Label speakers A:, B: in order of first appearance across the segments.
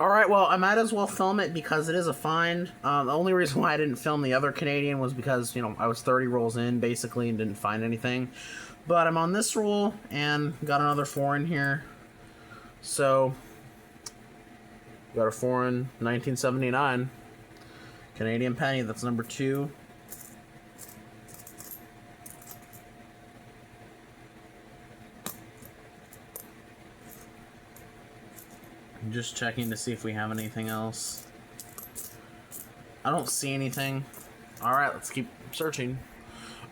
A: Alright, well, I might as well film it because it is a find. The only reason why I didn't film the other Canadian was because, I was 30 rolls in, basically, and didn't find anything. But I'm on this roll, and got another foreign here. So, got a foreign, 1979. Canadian penny, that's number 2. I'm just checking to see if we have anything else. I don't see anything. Alright, let's keep searching.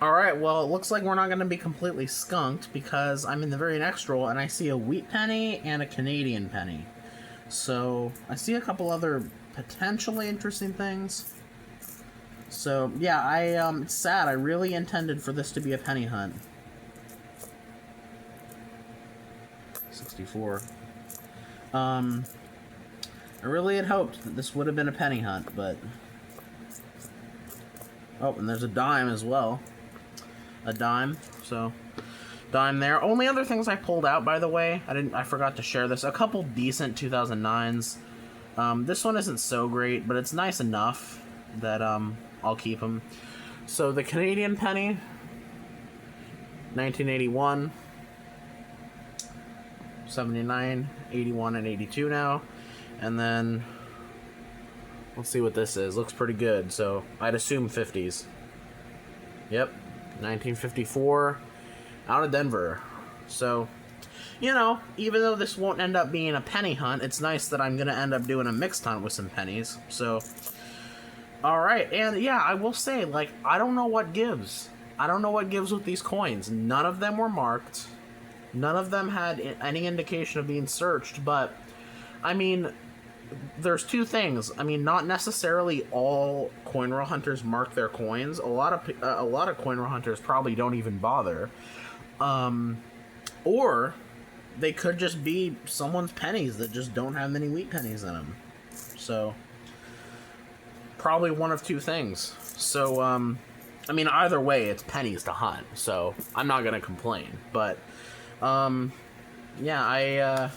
A: Alright, well, it looks like we're not going to be completely skunked because I'm in the very next roll and I see a wheat penny and a Canadian penny. So, I see a couple other potentially interesting things. So, yeah, it's sad. I really intended for this to be a penny hunt. 64. I really had hoped that this would have been a penny hunt, but... Oh, and there's a dime as well. A dime, so... Dime there. Only other things I pulled out, by the way, I forgot to share this. A couple decent 2009s. This one isn't so great, but it's nice enough that, I'll keep them. So, the Canadian penny, 1981, 79, 81, and 82 now. And then, let's see what this is. Looks pretty good, so I'd assume 50s. Yep, 1954, out of Denver. So, even though this won't end up being a penny hunt, it's nice that I'm going to end up doing a mixed hunt with some pennies. So, alright, and yeah, I will say, I don't know what gives. I don't know what gives with these coins. None of them were marked. None of them had any indication of being searched, but, I mean, there's two things. I mean, not necessarily all coin roll hunters mark their coins. A lot of coin roll hunters probably don't even bother. Or they could just be someone's pennies that just don't have many wheat pennies in them. So, probably one of two things. So, I mean, either way, it's pennies to hunt, so I'm not gonna complain. But, yeah,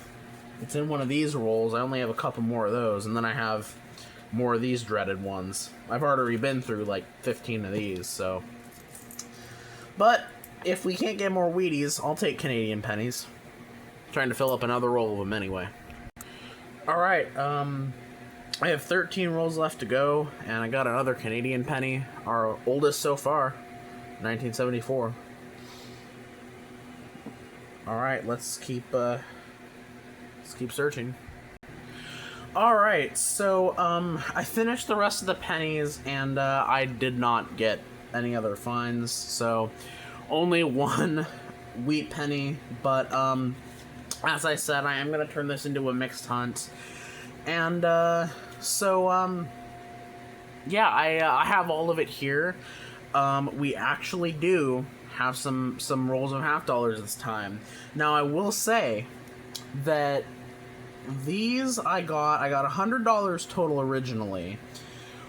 A: it's in one of these rolls. I only have a couple more of those, and then I have more of these dreaded ones. I've already been through, 15 of these, so... But, if we can't get more Wheaties, I'll take Canadian pennies. Trying to fill up another roll of them anyway. Alright, I have 13 rolls left to go, and I got another Canadian penny, our oldest so far, 1974. Alright, let's keep searching. Alright, so, I finished the rest of the pennies, and, I did not get any other finds, so, only one wheat penny, but, as I said, I am gonna turn this into a mixed hunt, and, yeah, I have all of it here. We actually do have some rolls of half dollars this time. Now, I will say that these I got $100 total originally.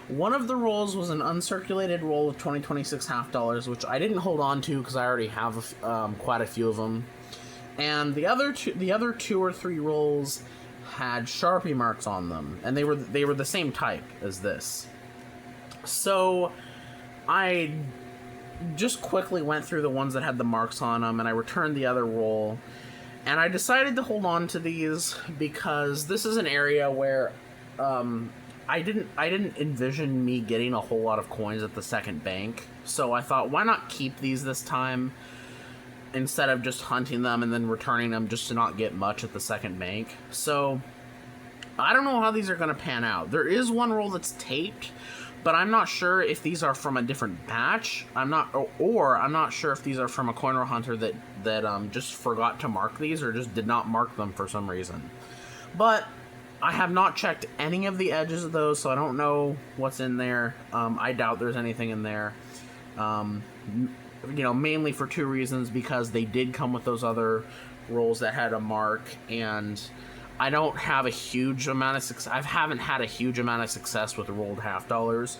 A: One of the rolls was an uncirculated roll of 2026 half dollars, which I didn't hold on to because I already have quite a few of them. And the other two or three rolls had Sharpie marks on them, and they were the same type as this. So I just quickly went through the ones that had the marks on them, and I returned the other roll. And I decided to hold on to these because this is an area where I didn't envision me getting a whole lot of coins at the second bank. So I thought, why not keep these this time instead of just hunting them and then returning them just to not get much at the second bank. So I don't know how these are going to pan out. There is one roll that's taped, but I'm not sure if these are from a different batch. I'm not sure if these are from a coin roll hunter that just forgot to mark these or just did not mark them for some reason. But I have not checked any of the edges of those, so I don't know what's in there. I doubt there's anything in there. Mainly for two reasons, because they did come with those other rolls that had a mark, and I don't have a huge amount of success. I haven't had a huge amount of success with rolled half dollars.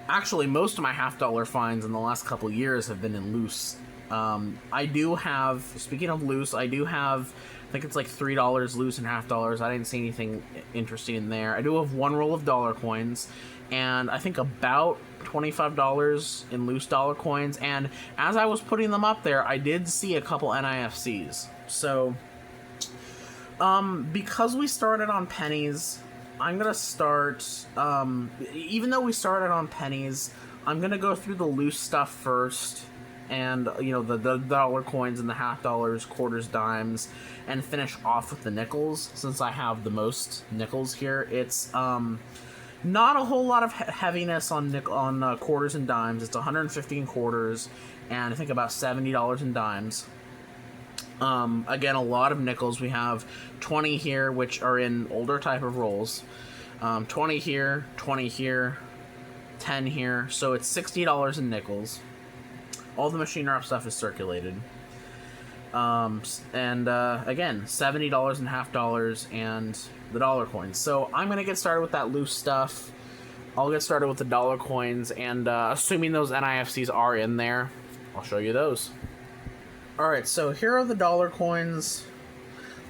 A: Actually, most of my half dollar finds in the last couple of years have been in loose. I do have, speaking of loose, I do have I think it's like $3 loose and $half. I didn't see anything interesting in there. I do have one roll of dollar coins, and I think about $25 in loose dollar coins. And as I was putting them up there, I did see a couple NIFCs. So, because we started on pennies, I'm gonna start. Even though we started on pennies, I'm gonna go through the loose stuff first, and the dollar coins and the $half, quarters, dimes, and finish off with the nickels. Since I have the most nickels here, it's not a whole lot of heaviness on quarters and dimes. It's 115 quarters, and I think about $70 in dimes. Again, a lot of nickels. We have 20 here, which are in older type of rolls. 20 here, 20 here, 10 here. So it's $60 in nickels. All the machine wrap stuff is circulated. Again, $70 in $half and the dollar coins. So I'm going to get started with that loose stuff. I'll get started with the dollar coins, and assuming those NIFCs are in there, I'll show you those. Alright, so here are the dollar coins.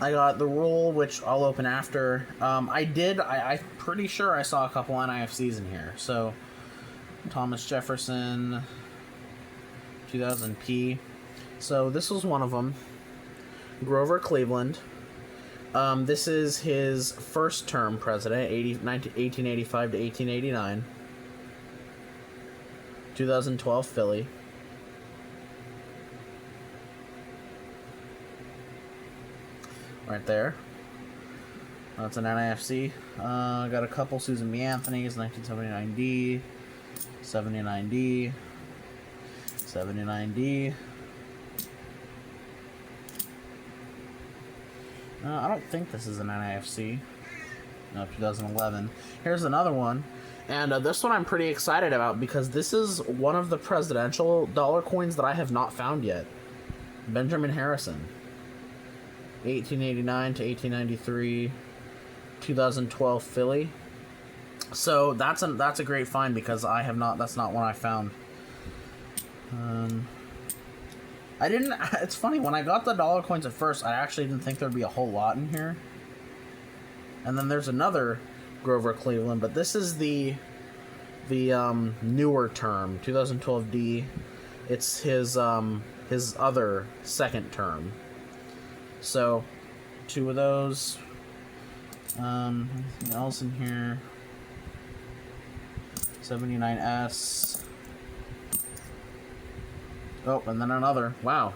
A: I got the roll, which I'll open after. I'm pretty sure I saw a couple NIFCs in here. So, Thomas Jefferson, 2000p. So, this was one of them. Grover Cleveland. This is his first term president, 1885 to 1889. 2012 Philly. Right there. That's an NIFC. I got a couple Susan B. Anthony's, 1979D, 79D, 79D. I don't think this is an NIFC. No, 2011. Here's another one. And this one I'm pretty excited about because this is one of the presidential dollar coins that I have not found yet. Benjamin Harrison. 1889 to 1893, 2012 Philly. So that's a great find because I have not. That's not one I found. I didn't. It's funny, when I got the dollar coins at first, I actually didn't think there'd be a whole lot in here. And then there's another Grover Cleveland, but this is the newer term, 2012 D. It's his other second term. So, two of those. Anything else in here? 79S. Oh, and then another. Wow.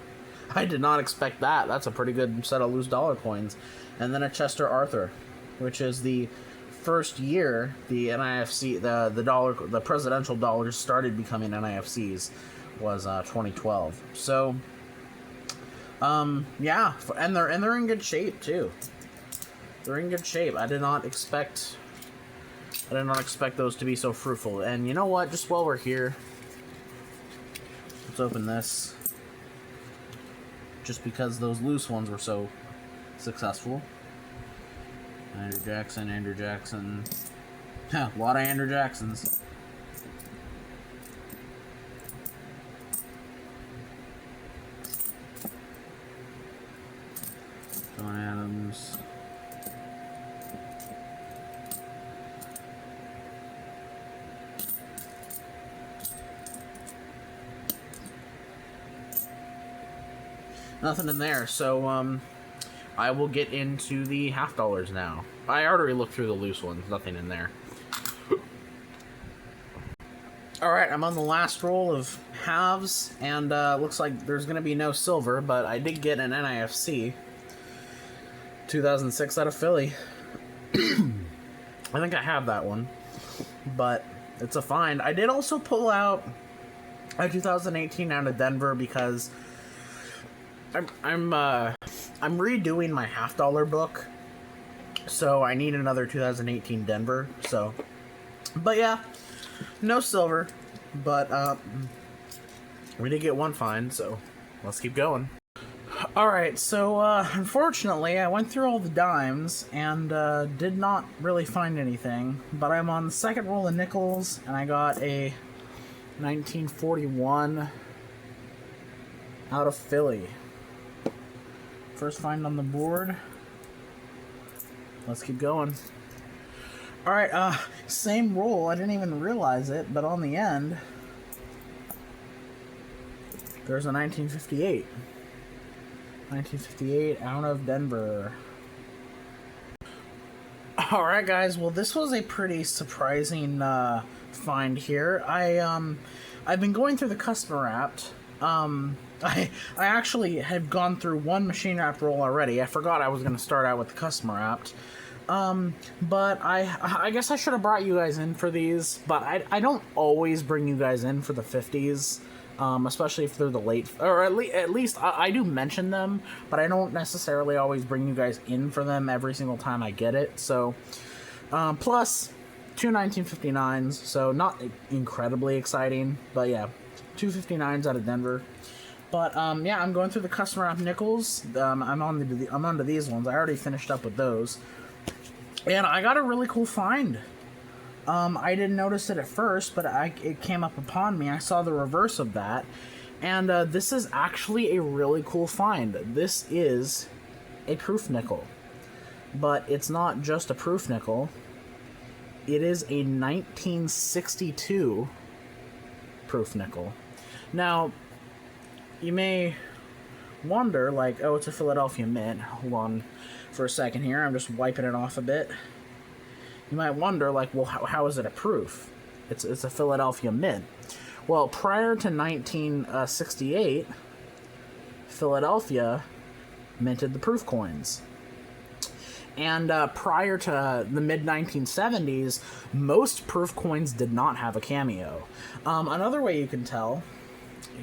A: I did not expect that. That's a pretty good set of loose dollar coins. And then a Chester Arthur, which is the first year the NIFC, the presidential dollars started becoming NIFCs, was 2012. So, yeah, and they're in good shape too. They're in good shape. I did not expect those to be so fruitful. And you know what? Just while we're here, let's open this. Just because those loose ones were so successful. Andrew Jackson. A lot of Andrew Jacksons. John Adams. Nothing in there, so I will get into the half dollars now. I already looked through the loose ones, nothing in there. Alright, I'm on the last roll of halves, and looks like there's going to be no silver, but I did get an NIFC. 2006 out of Philly. I think I have that one, but it's a find. I did also pull out a 2018 out of Denver because I'm redoing my half dollar book, so I need another 2018 Denver. So, but yeah, no silver, but we did get one find, so let's keep going. Alright, so unfortunately I went through all the dimes and did not really find anything, but I'm on the second roll of nickels and I got a 1941 out of Philly. First find on the board. Let's keep going. Alright, same roll. I didn't even realize it, but on the end, there's a 1958. 1958 out of Denver. Alright, guys. Well, this was a pretty surprising find here. I've been going through the customer wrapped. I actually had gone through one machine wrap roll already. I forgot I was going to start out with the customer wrapped. But I guess I should have brought you guys in for these, but I don't always bring you guys in for the 50s, especially if they're the late, or at least I do mention them, but I don't necessarily always bring you guys in for them every single time I get it. So, plus two 1959s, so not incredibly exciting, but yeah, two 59s out of Denver. But yeah, I'm going through the customer wrap nickels. I'm on to these ones. I already finished up with those. And I got a really cool find. I didn't notice it at first, but it came up upon me. I saw the reverse of that. And this is actually a really cool find. This is a proof nickel. But it's not just a proof nickel. It is a 1962 proof nickel. Now, you may wonder, like, oh, it's a Philadelphia Mint. Hold on for a second here. I'm just wiping it off a bit. You might wonder, like, well, how is it a proof? It's a Philadelphia Mint. Well, prior to 1968, Philadelphia minted the proof coins. And prior to the mid-1970s, most proof coins did not have a cameo. Another way you can tell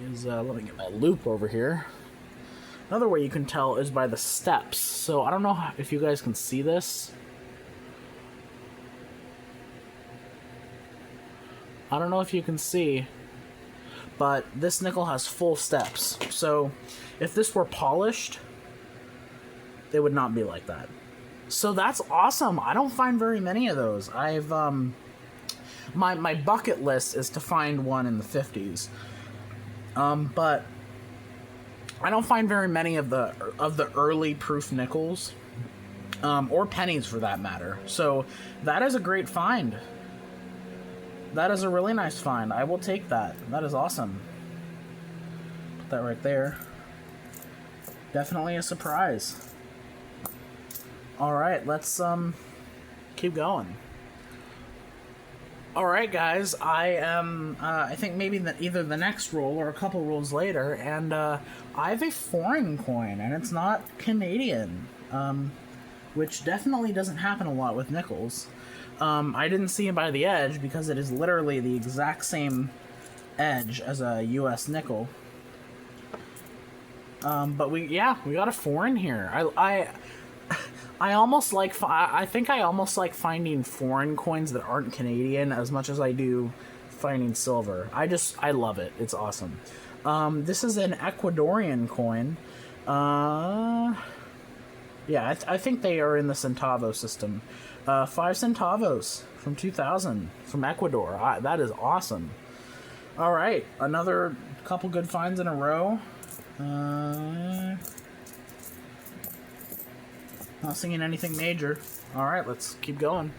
A: is, let me get my loop over here. Another way you can tell is by the steps. So I don't know if you guys can see this. I don't know if you can see, but this nickel has full steps. So if this were polished, they would not be like that. So that's awesome. I don't find very many of those. I've my bucket list is to find one in the 50s. But I don't find very many of the early proof nickels, or pennies for that matter. So that is a great find. That is a really nice find. I will take that. That is awesome. Put that right there. Definitely a surprise. All right, let's keep going. All right, guys. I think maybe either the next roll or a couple rolls later, and I have a foreign coin, and it's not Canadian, which definitely doesn't happen a lot with nickels. I didn't see it by the edge because it is literally the exact same edge as a U.S. nickel. But we got a foreign here. I almost like, I think I almost like finding foreign coins that aren't Canadian as much as I do finding silver. I love it. It's awesome. This is an Ecuadorian coin. Yeah, I think they are in the centavo system. 5 centavos from 2000 from Ecuador. That is awesome. All right, another couple good finds in a row. Not seeing anything major. All right, let's keep going.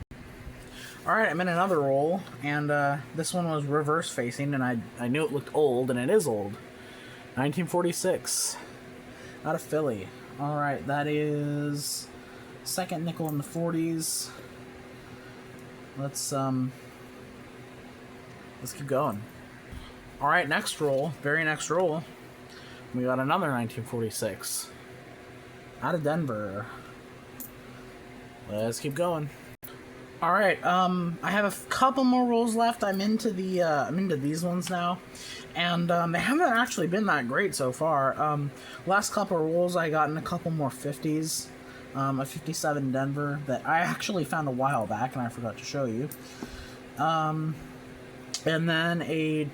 A: All right, I'm in another roll, and this one was reverse facing, and I knew it looked old, and it is old. 1946, out of Philly. All right, that is second nickel in the 40s. Let's keep going. All right, next roll, very next roll, we got another 1946 out of Denver. Let's keep going. All right, I have a couple more rolls left. I'm into these ones now, and they haven't actually been that great so far. Last couple of rolls, I got in a couple more 50s. A 57 Denver that I actually found a while back, and I forgot to show you. And then a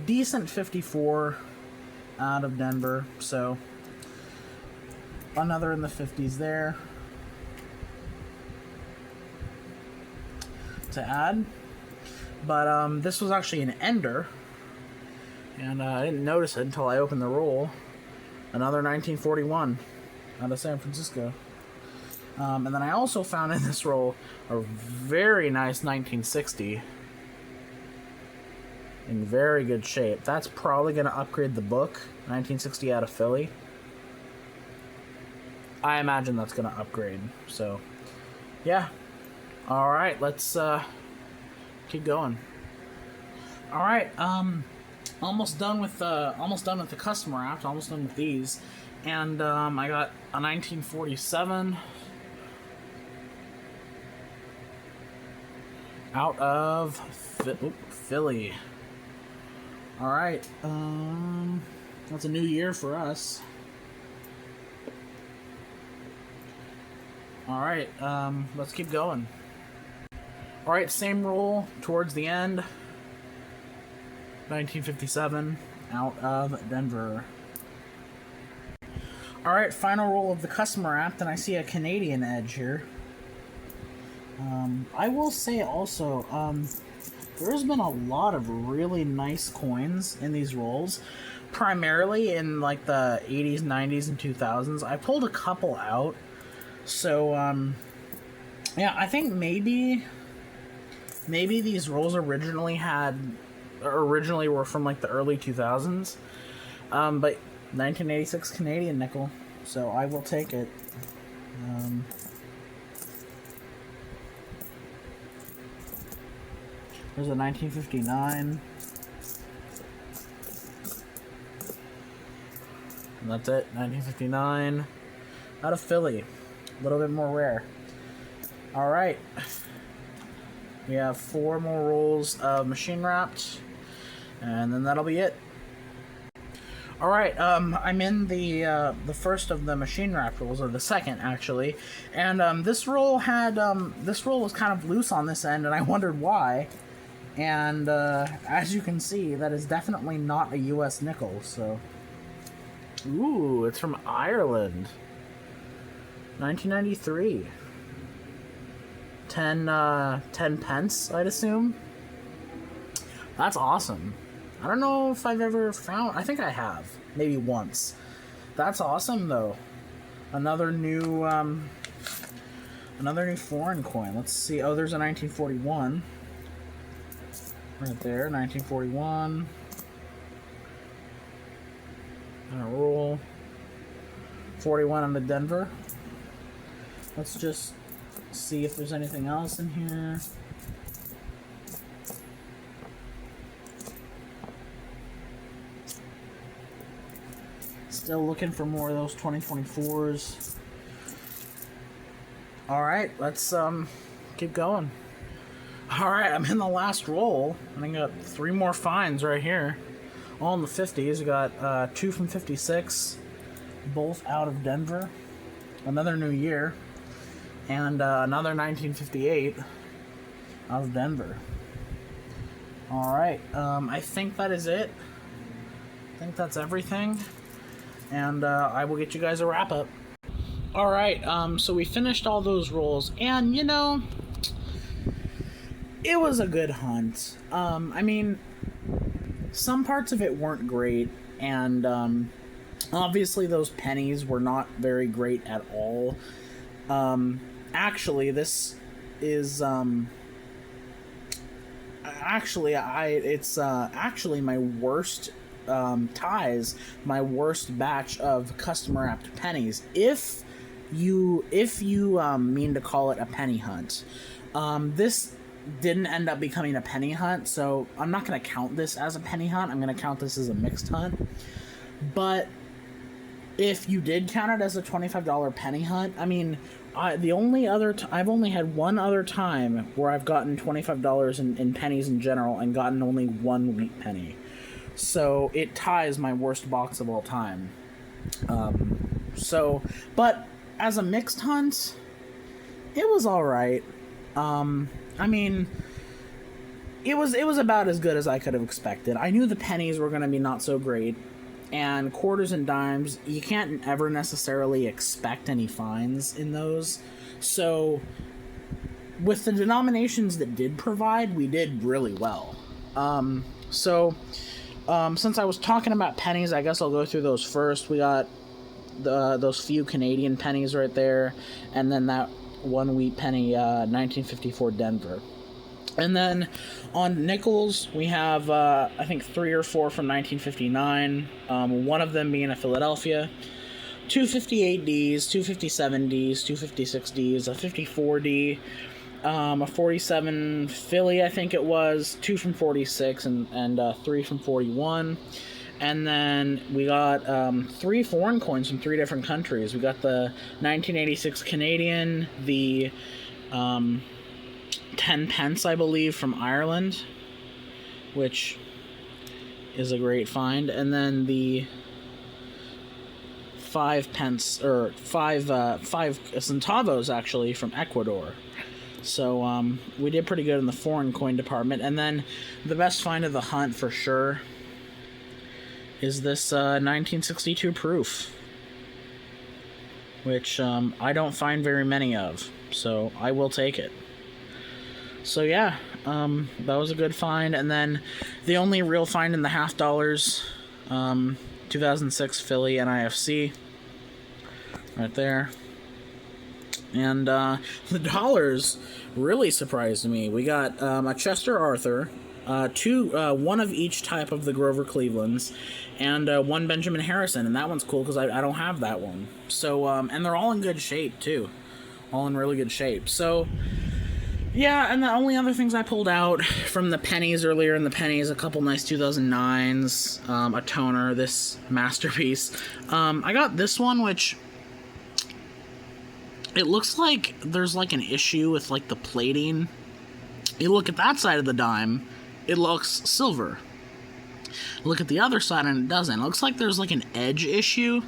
A: decent 54 out of Denver. So another in the 50s there to add. But this was actually an ender, and I didn't notice it until I opened the roll. Another 1941. out of San Francisco. And then I also found in this roll a very nice 1960 in very good shape. That's probably going to upgrade the book. 1960 out of Philly. I imagine that's going to upgrade. So, yeah. All right, let's keep going. All right, almost done with the customer app. Almost done with these, and I got a 1947 out of Philly. All right, that's a new year for us. All right, let's keep going. All right, same roll towards the end. 1957 out of Denver. All right, final roll of the customer app. Then I see a Canadian edge here. I will say also, there's been a lot of really nice coins in these rolls, primarily in like the 80s, 90s, and 2000s. I pulled a couple out, so yeah, I think maybe these rolls originally were from like the early 2000s, but 1986 Canadian nickel, so I will take it. There's a 1959. And that's it, 1959. Out of Philly. A little bit more rare. Alright. We have 4 more rolls of machine wrapped. And then that'll be it. Alright, I'm in the first of the machine wrap rolls, or the second actually. And this roll was kind of loose on this end, and I wondered why. And as you can see, that is definitely not a US nickel, so. Ooh, it's from Ireland. 1993. 10 pence, I'd assume. That's awesome. I don't know if I've ever found. I think I have, maybe once. That's awesome, though. Another new foreign coin. Let's see. Oh, there's a 1941. Right there, 1941. And a roll. 41 on the Denver. Let's just see if there's anything else in here. Still looking for more of those 2024s. Alright, let's keep going. Alright, I'm in the last roll, and I got 3 more finds right here. All in the 50s. We got 2 from 56, both out of Denver. Another New Year. And another 1958 out of Denver. Alright, I think that is it. I think that's everything. And I will get you guys a wrap up. Alright, so we finished all those rolls, and you know, it was a good hunt. I mean, some parts of it weren't great, and obviously those pennies were not very great at all. Actually, this is it's actually my worst ties, my worst batch of customer wrapped pennies. If you mean to call it a penny hunt, this didn't end up becoming a penny hunt, so I'm not going to count this as a penny hunt. I'm going to count this as a mixed hunt. But if you did count it as a $25 penny hunt, I mean, I've only had one other time where I've gotten $25 in pennies in general and gotten only one wheat penny. So it ties my worst box of all time. But as a mixed hunt, it was alright. I mean, it was about as good as I could have expected. I knew the pennies were going to be not so great, and quarters and dimes, you can't ever necessarily expect any finds in those. So with the denominations that did provide, we did really well. Since I was talking about pennies, I guess I'll go through those first. We got those few Canadian pennies right there, and then that 1 wheat penny, 1954 Denver. And then on nickels, we have, I think, 3 or 4 from 1959, one of them being a Philadelphia, 258Ds, 257Ds, 256Ds, a 54D, a 47 Philly, I think it was, 2 from 46, and 3 from 41. And then we got 3 foreign coins from 3 different countries. We got the 1986 Canadian, the 10 pence, I believe, from Ireland, which is a great find, and then the 5 pence, or 5 centavos, actually, from Ecuador. So we did pretty good in the foreign coin department. And then the best find of the hunt, for sure, is this 1962 proof, which I don't find very many of, so I will take it. So yeah, that was a good find. And then the only real find in the half dollars, 2006 Philly NIFC, right there. And the dollars really surprised me. We got a Chester Arthur, 1 of each type of the Grover Clevelands, and 1 Benjamin Harrison, and that one's cool because I don't have that one. So and they're all in good shape too, all in really good shape. So yeah, and the only other things I pulled out from the pennies earlier in the pennies, a couple nice 2009s, a toner, this masterpiece. I got this one, which it looks like there's like an issue with like the plating. You look at that side of the dime, it looks silver. Look at the other side and it doesn't. It looks like there's like an edge issue.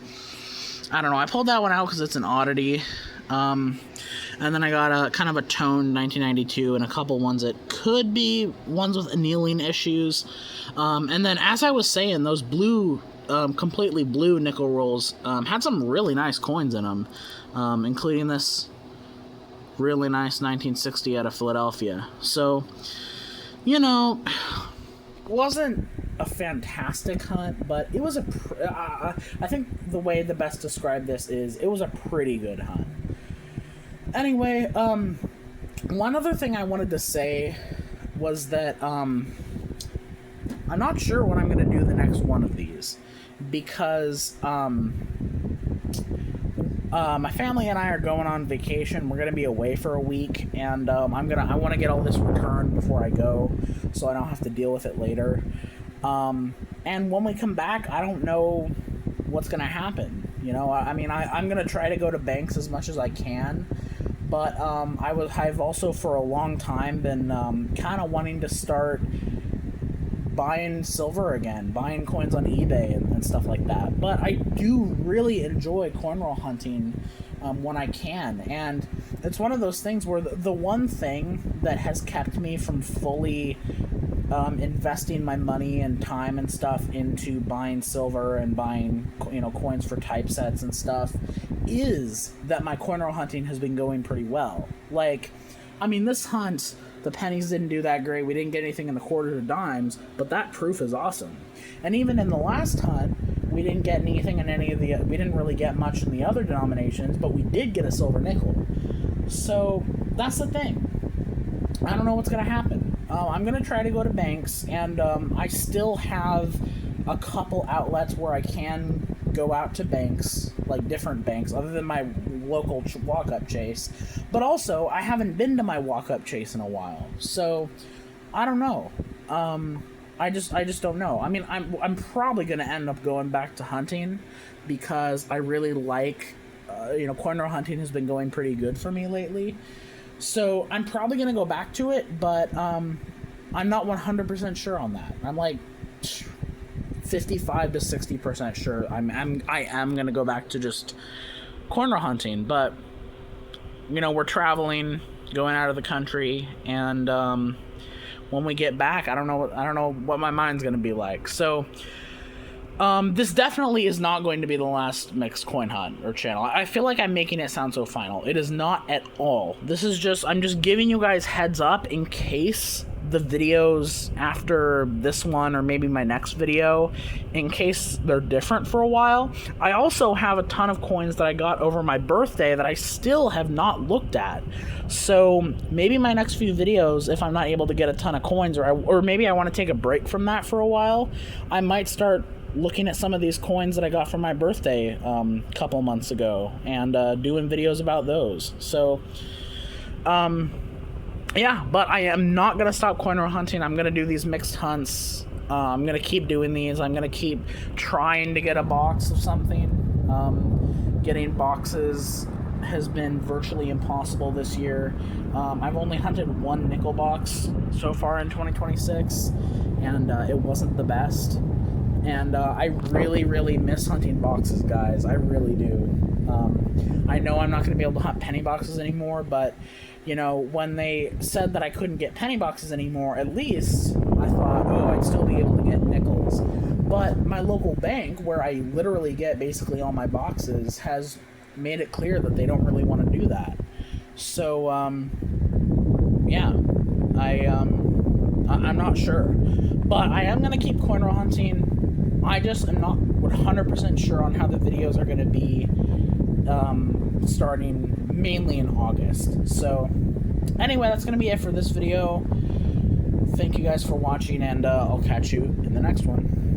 A: I don't know. I pulled that one out because it's an oddity. And then I got a kind of a toned 1992 and a couple ones that could be ones with annealing issues. And then, as I was saying, those blue, completely blue nickel rolls had some really nice coins in them, including this really nice 1960 out of Philadelphia. So, you know, wasn't a fantastic hunt, but it was I think the way the best describe this is it was a pretty good hunt. Anyway, one other thing I wanted to say was that I'm not sure when I'm going to do the next one of these, because my family and I are going on vacation. We're going to be away for a week, and I want to get all this returned before I go, so I don't have to deal with it later. And when we come back, I don't know what's going to happen. You know, I mean, I'm going to try to go to banks as much as I can. But I've also for a long time been kind of wanting to start buying silver again, buying coins on eBay and stuff like that. But I do really enjoy coin roll hunting when I can. And it's one of those things where the one thing that has kept me from fully investing my money and time and stuff into buying silver and buying, you know, coins for typesets and stuff is that my coin roll hunting has been going pretty well. Like, I mean, this hunt, the pennies didn't do that great. We didn't get anything in the quarters or dimes, but that proof is awesome. And even in the last hunt, we didn't get anything in any of the, we didn't really get much in the other denominations, but we did get a silver nickel. So that's the thing. I don't know what's going to happen. I'm going to try to go to banks, and I still have a couple outlets where I can go out to banks, like different banks, other than my local walk-up chase. But also, I haven't been to my walk-up chase in a while, so I don't know. I just don't know. I mean, I'm probably going to end up going back to hunting because I really like, coin roll hunting has been going pretty good for me lately. So I'm probably going to go back to it, but I'm not 100% sure on that. I'm like 55 to 60% sure I am going to go back to just coin roll hunting. But, you know, we're traveling, going out of the country, and when we get back, I don't know what my mind's going to be like. So this definitely is not going to be the last mixed coin hunt or channel. I feel like I'm making it sound so final. It is not at all. This is just, I'm just giving you guys heads up in case the videos after this one or maybe my next video in case they're different for a while. I also have a ton of coins that I got over my birthday that I still have not looked at. So maybe my next few videos, if I'm not able to get a ton of coins, or maybe I want to take a break from that for a while, I might start looking at some of these coins that I got for my birthday a couple months ago and doing videos about those. So yeah, but I am not going to stop coin roll hunting. I'm going to do these mixed hunts. I'm going to keep doing these. I'm going to keep trying to get a box of something. Getting boxes has been virtually impossible this year. I've only hunted one nickel box so far in 2026, and it wasn't the best. And I really, really miss hunting boxes, guys. I really do. I know I'm not going to be able to hunt penny boxes anymore, but, you know, when they said that I couldn't get penny boxes anymore, at least I thought, oh, I'd still be able to get nickels. But my local bank, where I literally get basically all my boxes, has made it clear that they don't really want to do that. So, yeah, I'm not sure. But I am going to keep coin roll hunting. I just am not 100% sure on how the videos are going to be starting mainly in August. So anyway, that's going to be it for this video. Thank you guys for watching, and I'll catch you in the next one.